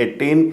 18,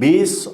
20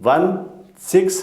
1, 6,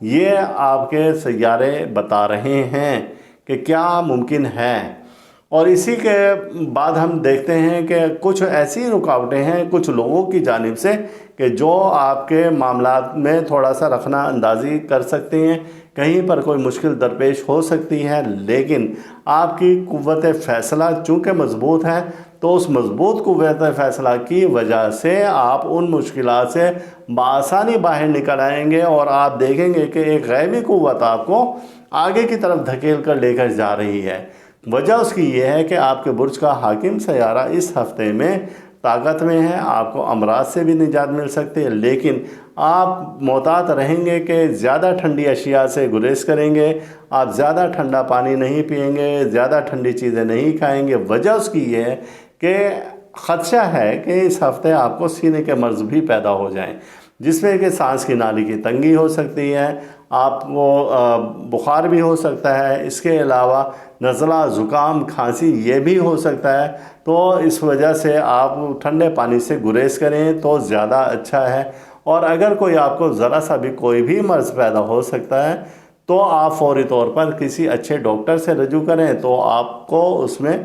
یہ آپ کے سیارے بتا رہے ہیں کہ کیا ممکن ہے۔ اور اسی کے بعد ہم دیکھتے ہیں کہ کچھ ایسی رکاوٹیں ہیں کچھ لوگوں کی جانب سے کہ جو آپ کے معاملات میں تھوڑا سا رخنہ اندازی کر سکتے ہیں، کہیں پر کوئی مشکل درپیش ہو سکتی ہے، لیکن آپ کی قوت فیصلہ چونکہ مضبوط ہے تو اس مضبوط قوت فیصلہ کی وجہ سے آپ ان مشکلات سے بآسانی باہر نکل آئیں گے، اور آپ دیکھیں گے کہ ایک غیبی قوت آپ کو آگے کی طرف دھکیل کر لے کر جا رہی ہے۔ وجہ اس کی یہ ہے کہ آپ کے برج کا حاکم سیارہ اس ہفتے میں طاقت میں ہے، آپ کو امراض سے بھی نجات مل سکتی ہے، لیکن آپ محتاط رہیں گے کہ زیادہ ٹھنڈی اشیاء سے گریز کریں گے، آپ زیادہ ٹھنڈا پانی نہیں پئیں گے، زیادہ ٹھنڈی چیزیں نہیں کھائیں گے۔ وجہ اس کی یہ ہے کہ خدشہ ہے کہ اس ہفتے آپ کو سینے کے مرض بھی پیدا ہو جائیں، جس میں کہ سانس کی نالی کی تنگی ہو سکتی ہے، آپ کو بخار بھی ہو سکتا ہے، اس کے علاوہ نزلہ، زکام، کھانسی یہ بھی ہو سکتا ہے۔ تو اس وجہ سے آپ ٹھنڈے پانی سے گریز کریں تو زیادہ اچھا ہے۔ اور اگر کوئی آپ کو ذرا سا بھی کوئی بھی مرض پیدا ہو سکتا ہے تو آپ فوری طور پر کسی اچھے ڈاکٹر سے رجوع کریں تو آپ کو اس میں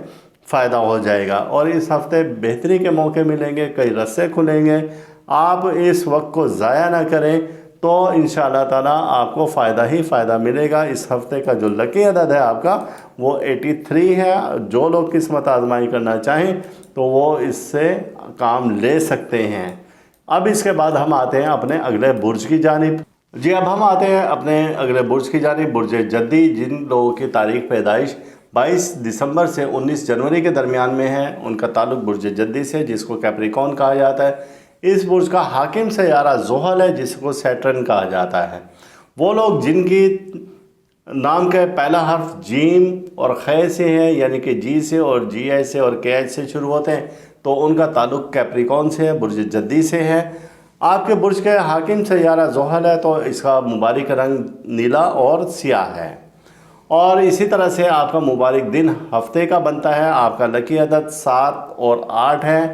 فائدہ ہو جائے گا۔ اور اس ہفتے بہتری کے موقع ملیں گے، کئی رستے کھلیں گے، آپ اس وقت کو ضائع نہ کریں تو انشاءاللہ تعالیٰ آپ کو فائدہ ہی فائدہ ملے گا۔ اس ہفتے کا جو لکی عدد ہے آپ کا وہ 83 ہے۔ جو لوگ قسمت آزمائی کرنا چاہیں تو وہ اس سے کام لے سکتے ہیں۔ اب اس کے بعد ہم آتے ہیں اپنے اگلے برج کی جانب۔ جی اب ہم آتے ہیں اپنے اگلے برج کی جانب، برج جدی، جن لوگوں کی تاریخ پیدائش 22 دسمبر سے 19 جنوری کے درمیان میں ہے، ان کا تعلق برج جدی سے، جس کو کیپریکون کہا جاتا ہے۔ اس برج کا حاکم سیارہ زحل ہے، جس کو سیٹرن کہا جاتا ہے۔ وہ لوگ جن کی نام کا پہلا حرف جیم اور خے سے ہے، یعنی کہ جی سے اور جی ایچ سے اور کے ایچ سے شروع ہوتے ہیں، تو ان کا تعلق کیپریکون سے ہے، برج جدی سے ہے۔ آپ کے برج کے حاکم سیارہ زحل ہے تو اس کا مبارک رنگ نیلا اور سیاہ ہے۔ اور اسی طرح سے آپ کا مبارک دن ہفتے کا بنتا ہے، آپ کا لکی عدد 7 اور 8 ہے،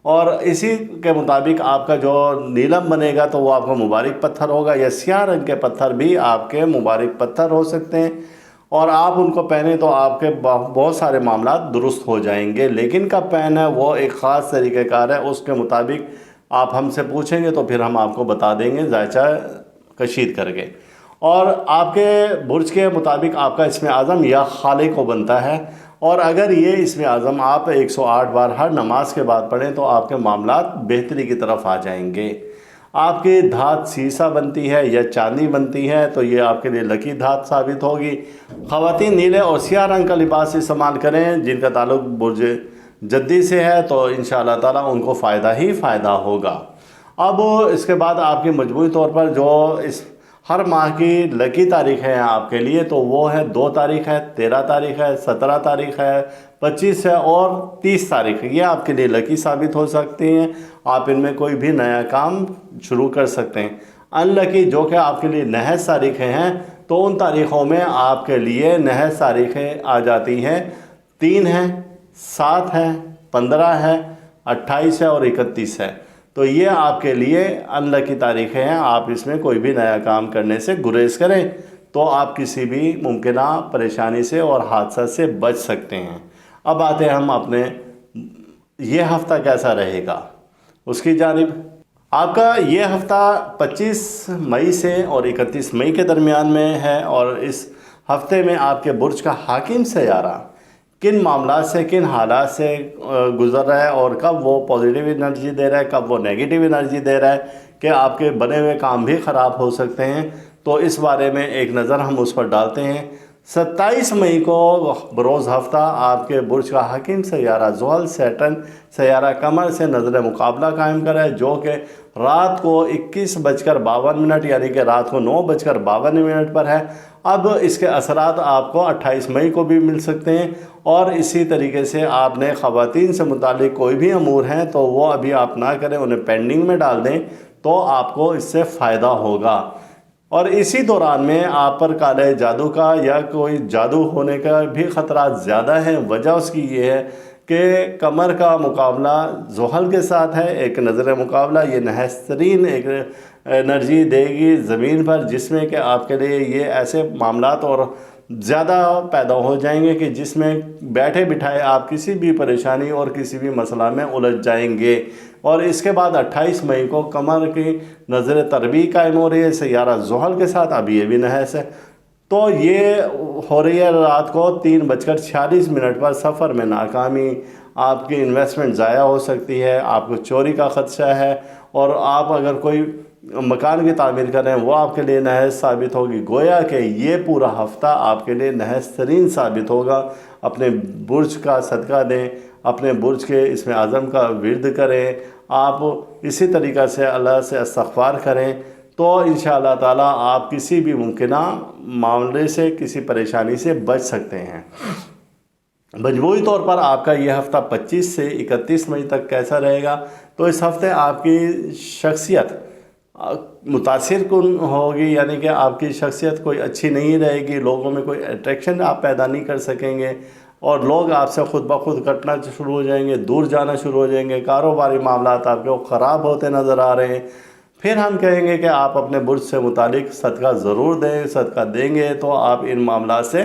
اور اسی کے مطابق آپ کا جو نیلم بنے گا تو وہ آپ کا مبارک پتھر ہوگا، یا سیاہ رنگ کے پتھر بھی آپ کے مبارک پتھر ہو سکتے ہیں، اور آپ ان کو پہنیں تو آپ کے بہت سارے معاملات درست ہو جائیں گے۔ لیکن کب پہنا ہے وہ ایک خاص طریقہ کار ہے، اس کے مطابق آپ ہم سے پوچھیں گے تو پھر ہم آپ کو بتا دیں گے ذائچہ کشید کر کے۔ اور آپ کے برج کے مطابق آپ کا اسم اعظم یا خالق کو بنتا ہے، اور اگر یہ اسم اعظم آپ 108 بار ہر نماز کے بعد پڑھیں تو آپ کے معاملات بہتری کی طرف آ جائیں گے۔ آپ کی دھات سیسہ بنتی ہے یا چاندی بنتی ہے تو یہ آپ کے لیے لکی دھات ثابت ہوگی۔ خواتین نیلے اور سیاہ رنگ کا لباس استعمال کریں جن کا تعلق برج جدی سے ہے تو انشاءاللہ تعالیٰ ان کو فائدہ ہی فائدہ ہوگا۔ اب اس کے بعد آپ کی مجموعی طور پر جو اس ہر ماہ کی لکی تاریخ ہے آپ کے لیے تو وہ ہے 2 تاریخ ہے، 13 تاریخ ہے، 17 تاریخ ہے، 25 ہے اور 30 تاریخ ہے۔ یہ آپ کے لیے لکی ثابت ہو سکتی ہیں، آپ ان میں کوئی بھی نیا کام شروع کر سکتے ہیں۔ ان لکی جو کہ آپ کے لیے نحس تاریخیں ہیں تو ان تاریخوں میں آپ کے لیے نحس تاریخیں آ جاتی ہیں، 3 ہے، 7 ہے، 15 ہے، 28 ہے اور 31 ہے۔ تو یہ آپ کے لیے اللہ کی تاریخیں ہیں، آپ اس میں کوئی بھی نیا کام کرنے سے گریز کریں تو آپ کسی بھی ممکنہ پریشانی سے اور حادثہ سے بچ سکتے ہیں۔ اب آتے ہیں ہم اپنے یہ ہفتہ کیسا رہے گا اس کی جانب۔ آپ کا یہ ہفتہ 25 مئی سے اور 31 مئی کے درمیان میں ہے، اور اس ہفتے میں آپ کے برج کا حاکم سیارہ کن معاملات سے، کن حالات سے گزر رہا ہے، اور کب وہ پازیٹیو انرجی دے رہا ہے، کب وہ نیگیٹو انرجی دے رہا ہے کہ آپ کے بنے ہوئے کام بھی خراب ہو سکتے ہیں، تو اس بارے میں ایک نظر ہم اس پر ڈالتے ہیں۔ 27 مئی کو بروز ہفتہ آپ کے برج کا حاکم سیارہ زحل سیٹرن سیارہ قمر سے نظر مقابلہ قائم کرا ہے، جو کہ رات کو 21:52 یعنی کہ رات کو 9:52 پر ہے۔ اب اس کے اثرات آپ کو 28 مئی کو بھی مل سکتے ہیں، اور اسی طریقے سے آپ نے خواتین سے متعلق کوئی بھی امور ہیں تو وہ ابھی آپ نہ کریں، انہیں پینڈنگ میں ڈال دیں تو آپ کو اس سے فائدہ ہوگا۔ اور اسی دوران میں آپ پر کالے جادو کا یا کوئی جادو ہونے کا بھی خطرات زیادہ ہیں۔ وجہ اس کی یہ ہے کہ قمر کا مقابلہ زحل کے ساتھ ہے، ایک نظر مقابلہ یہ نحس ترین ایک انرجی دے گی زمین پر، جس میں کہ آپ کے لیے یہ ایسے معاملات اور زیادہ پیدا ہو جائیں گے کہ جس میں بیٹھے بٹھائے آپ کسی بھی پریشانی اور کسی بھی مسئلہ میں الجھ جائیں گے۔ اور اس کے بعد 28 مئی کو قمر کی نظر تربیع قائم ہو رہی ہے سیارہ زحل کے ساتھ، اب یہ بھی نحس ہے، تو یہ ہو رہی ہے رات کو 3:46 پر۔ سفر میں ناکامی، آپ کی انویسٹمنٹ ضائع ہو سکتی ہے، آپ کو چوری کا خدشہ ہے، اور آپ اگر کوئی مکان کی تعمیر کریں وہ آپ کے لیے نحس ثابت ہوگی۔ گویا کہ یہ پورا ہفتہ آپ کے لیے نحس ترین ثابت ہوگا۔ اپنے برج کا صدقہ دیں، اپنے برج کے اسم اعظم کا ورد کریں، آپ اسی طریقہ سے اللہ سے استغفار کریں، تو انشاءاللہ تعالیٰ آپ کسی بھی ممکنہ معاملے سے، کسی پریشانی سے بچ سکتے ہیں۔ مجموعی طور پر آپ کا یہ ہفتہ 25 سے 31 مئی تک کیسا رہے گا؟ تو اس ہفتے آپ کی شخصیت متاثر کن ہوگی، یعنی کہ آپ کی شخصیت کوئی اچھی نہیں رہے گی، لوگوں میں کوئی اٹریکشن آپ پیدا نہیں کر سکیں گے، اور لوگ آپ سے خود بخود کٹنا شروع ہو جائیں گے، دور جانا شروع ہو جائیں گے، کاروباری معاملات آپ کے خراب ہوتے نظر آ رہے ہیں۔ پھر ہم کہیں گے کہ آپ اپنے برج سے متعلق صدقہ ضرور دیں، صدقہ دیں گے تو آپ ان معاملات سے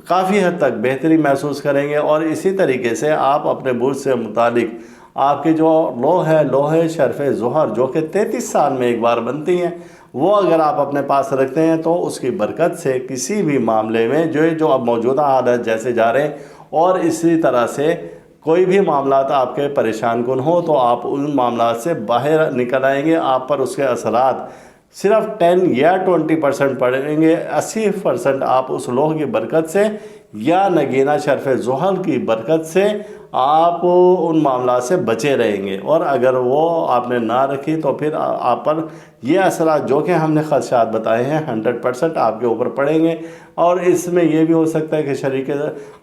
کافی حد تک بہتری محسوس کریں گے۔ اور اسی طریقے سے آپ اپنے برج سے متعلق آپ کی جو لوح شرف ظہر جو کہ 33 سال میں ایک بار بنتی ہیں، وہ اگر آپ اپنے پاس رکھتے ہیں تو اس کی برکت سے کسی بھی معاملے میں جو اب موجودہ حالات جیسے جا رہے ہیں، اور اسی طرح سے کوئی بھی معاملات آپ کے پریشان کن ہو تو آپ ان معاملات سے باہر نکل آئیں گے۔ آپ پر اس کے اثرات صرف 10 یا 20% پڑیں گے، 80% آپ اس لوح کی برکت سے یا نگینہ شرف ظحل کی برکت سے آپ ان معاملات سے بچے رہیں گے۔ اور اگر وہ آپ نے نہ رکھی تو پھر آپ پر یہ اثرات جو کہ ہم نے خدشات بتائے ہیں 100% آپ کے اوپر پڑیں گے۔ اور اس میں یہ بھی ہو سکتا ہے کہ شریک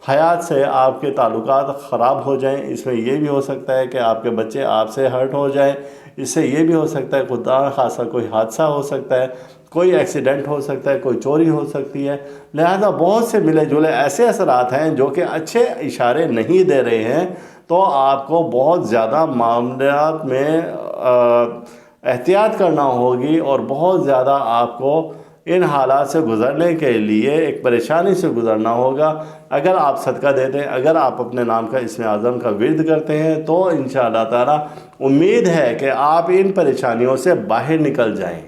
حیات سے آپ کے تعلقات خراب ہو جائیں، اس میں یہ بھی ہو سکتا ہے کہ آپ کے بچے آپ سے ہرٹ ہو جائیں، اس سے یہ بھی ہو سکتا ہے خدا نخواستہ کوئی حادثہ ہو سکتا ہے، کوئی ایکسیڈنٹ ہو سکتا ہے، کوئی چوری ہو سکتی ہے۔ لہذا بہت سے ملے جلے ایسے اثرات ہیں جو کہ اچھے اشارے نہیں دے رہے ہیں، تو آپ کو بہت زیادہ معاملات میں احتیاط کرنا ہوگی، اور بہت زیادہ آپ کو ان حالات سے گزرنے کے لیے ایک پریشانی سے گزرنا ہوگا۔ اگر آپ صدقہ دیتے ہیں، اگر آپ اپنے نام کا اسم اعظم کا ورد کرتے ہیں، تو انشاءاللہ تعالیٰ امید ہے کہ آپ ان پریشانیوں سے باہر نکل جائیں۔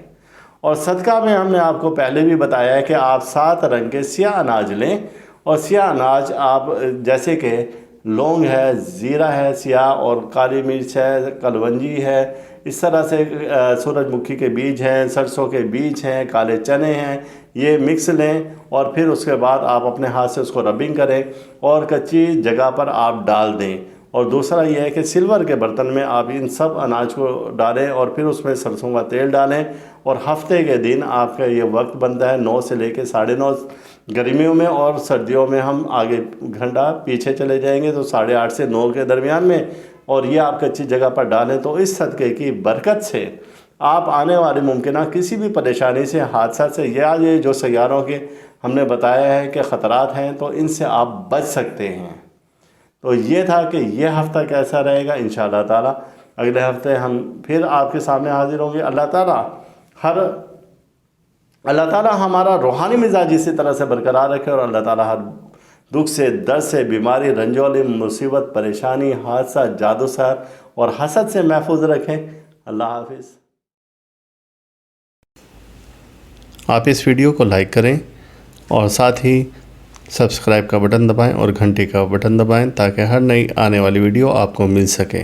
اور صدقہ میں ہم نے آپ کو پہلے بھی بتایا ہے کہ آپ 7 رنگ کے سیاہ اناج لیں، اور سیاہ اناج آپ جیسے کہ لونگ ہے، زیرہ ہے سیاہ، اور کالی مرچ ہے، کلونجی ہے، اس طرح سے سورج مکھی کے بیج ہیں، سرسوں کے بیج ہیں، کالے چنے ہیں، یہ مکس لیں، اور پھر اس کے بعد آپ اپنے ہاتھ سے اس کو ربنگ کریں اور کچی جگہ پر آپ ڈال دیں۔ اور دوسرا یہ ہے کہ سلور کے برتن میں آپ ان سب اناج کو ڈالیں، اور پھر اس میں سرسوں کا تیل ڈالیں، اور ہفتے کے دن آپ کا یہ وقت بنتا ہے 9 سے لے کے 9:30 گرمیوں میں، اور سردیوں میں ہم آگے گھنٹہ پیچھے چلے جائیں گے تو 8:30 سے 9 کے درمیان میں، اور یہ آپ کچی جگہ پر ڈالیں تو اس صدقے کی برکت سے آپ آنے والی ممکنہ کسی بھی پریشانی سے، حادثہ سے، یا یہ جو سیاروں کے ہم نے بتایا ہے کہ خطرات ہیں، تو ان سے آپ بچ سکتے ہیں۔ تو یہ تھا کہ یہ ہفتہ کیسا رہے گا۔ انشاءاللہ تعالیٰ اگلے ہفتے ہم پھر آپ کے سامنے حاضر ہوں گے۔ اللہ تعالیٰ ہمارا روحانی مزاج اسی طرح سے برقرار رکھے، اور اللہ تعالیٰ ہر دکھ سے، درد سے، بیماری، رنج و غم، مصیبت، پریشانی، حادثہ، جادو سحر اور حسد سے محفوظ رکھیں۔ اللہ حافظ۔ آپ اس ویڈیو کو لائک کریں اور ساتھ ہی سبسکرائب کا بٹن دبائیں اور گھنٹی کا بٹن دبائیں تاکہ ہر نئی آنے والی ویڈیو آپ کو مل سکے۔